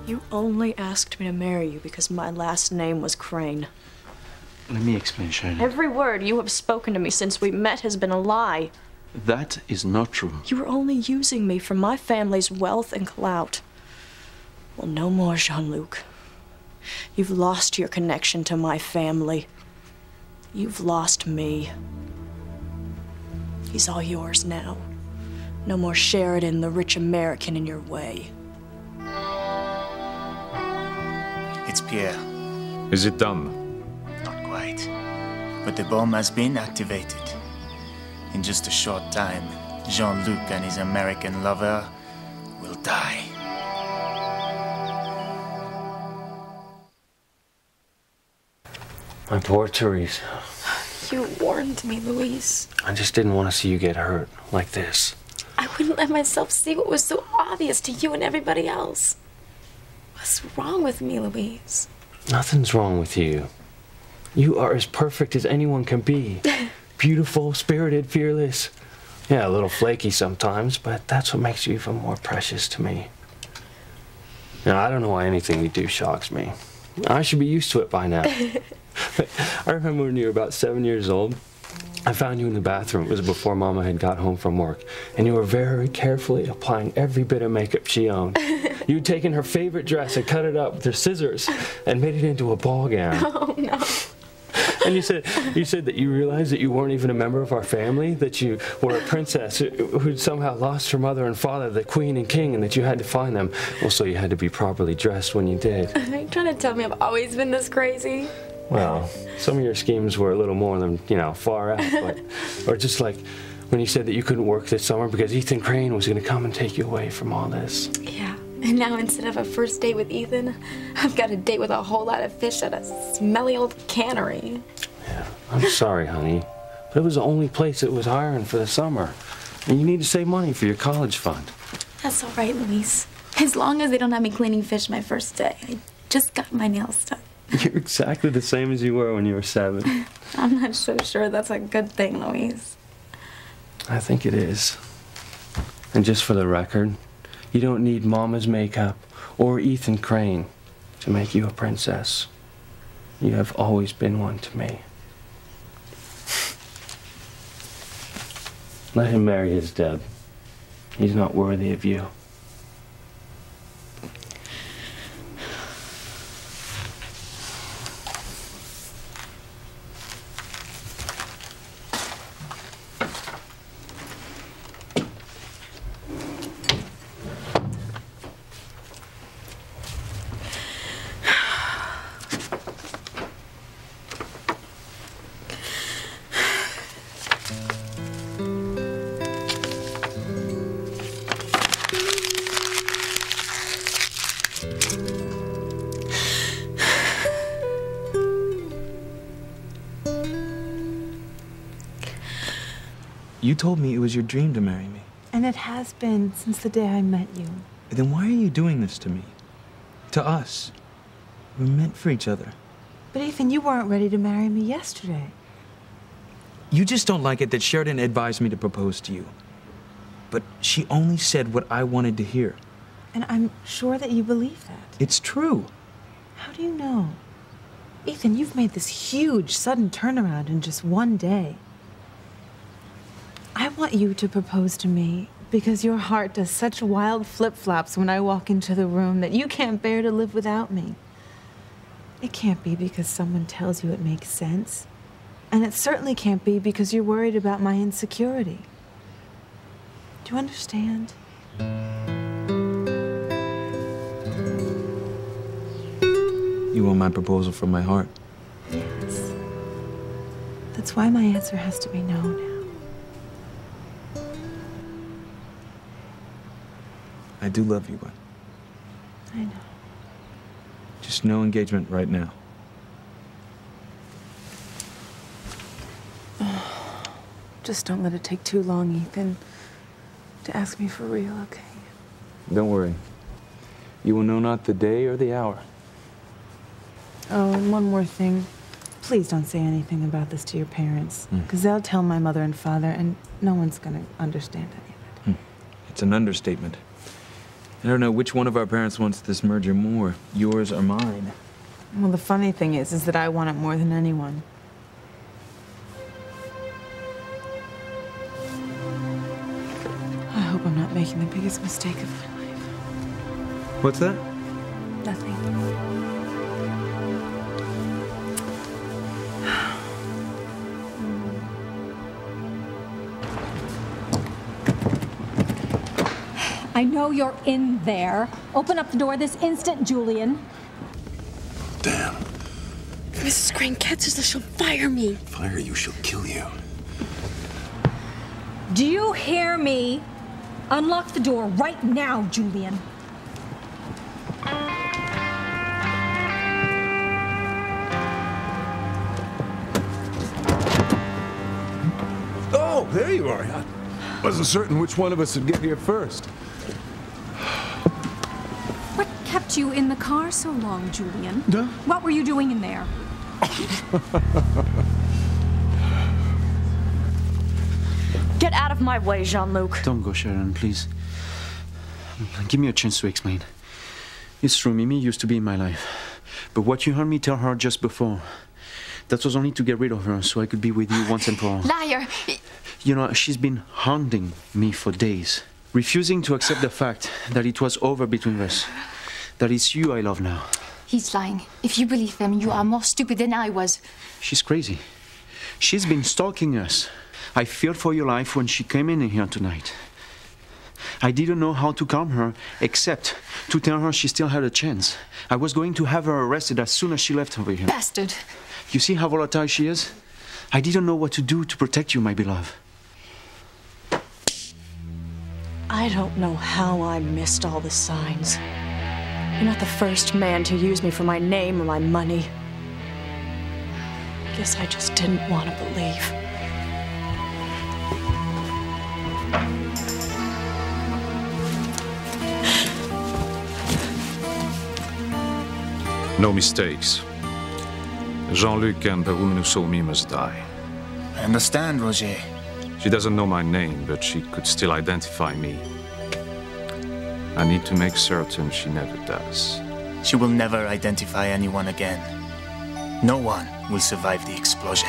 You only asked me to marry you because my last name was Crane. Let me explain, Sharon. Every word you have spoken to me since we met has been a lie. That is not true. You were only using me for my family's wealth and clout. Well, no more, Jean-Luc. You've lost your connection to my family. You've lost me. He's all yours now. No more Sheridan, the rich American, in your way. It's Pierre. Is it done? Not quite. But the bomb has been activated. In just a short time, Jean-Luc and his American lover will die. My poor Therese. You warned me, Louise. I just didn't want to see you get hurt like this. I wouldn't let myself see what was so obvious to you and everybody else. What's wrong with me, Louise? Nothing's wrong with you. You are as perfect as anyone can be. Beautiful, spirited, fearless. Yeah, a little flaky sometimes, but that's what makes you even more precious to me. Now, I don't know why anything you do shocks me. I should be used to it by now. I remember when you were about 7 years old, I found you in the bathroom. It was before Mama had got home from work, and you were very carefully applying every bit of makeup she owned. You'd taken her favorite dress and cut it up with her scissors and made it into a ball gown. Oh, no. And you said that you realized that you weren't even a member of our family, that you were a princess who'd somehow lost her mother and father, the queen and king, and that you had to find them. Well, so you had to be properly dressed when you did. Are you trying to tell me I've always been this crazy? Well, some of your schemes were a little more than, far out, but, or just like when you said that you couldn't work this summer because Ethan Crane was going to come and take you away from all this. Yeah, and now instead of a first date with Ethan, I've got a date with a whole lot of fish at a smelly old cannery. Yeah, I'm sorry, honey, but it was the only place that was hiring for the summer. And you need to save money for your college fund. That's all right, Louise. As long as they don't have me cleaning fish my first day. I just got my nails done. You're exactly the same as you were when you were 7. I'm not so sure that's a good thing, Louise. I think it is. And just for the record, you don't need Mama's makeup or Ethan Crane to make you a princess. You have always been one to me. Let him marry his Deb. He's not worthy of you. You told me it was your dream to marry me. And it has been since the day I met you. Then why are you doing this to me? To us? We're meant for each other. But Ethan, you weren't ready to marry me yesterday. You just don't like it that Sheridan advised me to propose to you. But she only said what I wanted to hear. And I'm sure that you believe that. It's true. How do you know? Ethan, you've made this huge, sudden turnaround in just one day. I want you to propose to me because your heart does such wild flip-flops when I walk into the room that you can't bear to live without me. It can't be because someone tells you it makes sense. And it certainly can't be because you're worried about my insecurity. Do you understand? You want my proposal from my heart? Yes. That's why my answer has to be no now. I do love you, but I know. just no engagement right now. Just don't let it take too long, Ethan, to ask me for real, okay? Don't worry. You will know not the day or the hour. Oh, and one more thing. Please don't say anything about this to your parents, because they'll tell my mother and father, and no one's going to understand any of it. It's an understatement. I don't know which one of our parents wants this merger more, yours or mine. Well, the funny thing is that I want it more than anyone. I hope I'm not making the biggest mistake of my life. What's that? Nothing. I know you're in there. Open up the door this instant, Julian. Damn. If Mrs. Crane catches us, she'll fire me. Fire you, she'll kill you. Do you hear me? Unlock the door right now, Julian. Oh, there you are. I wasn't certain which one of us would get here first. What kept you in the car so long, Julian? Huh? What were you doing in there? Get out of my way, Jean-Luc. Don't go, Sharon, please. Give me a chance to explain. It's true, Mimi used to be in my life. But what you heard me tell her just before, that was only to get rid of her so I could be with you once and for all. Liar! You know, she's been haunting me for days, refusing to accept the fact that it was over between us, that it's you I love now. He's lying. If you believe him, you are more stupid than I was. She's crazy. She's been stalking us. I feared for your life when she came in here tonight. I didn't know how to calm her, except to tell her she still had a chance. I was going to have her arrested as soon as she left over here. Bastard! You see how volatile she is? I didn't know what to do to protect you, my beloved. I don't know how I missed all the signs. You're not the first man to use me for my name or my money. Guess I just didn't want to believe. No mistakes. Jean-Luc and the woman who saw me must die. I understand, Roger. She doesn't know my name, but she could still identify me. I need to make certain she never does. She will never identify anyone again. No one will survive the explosion.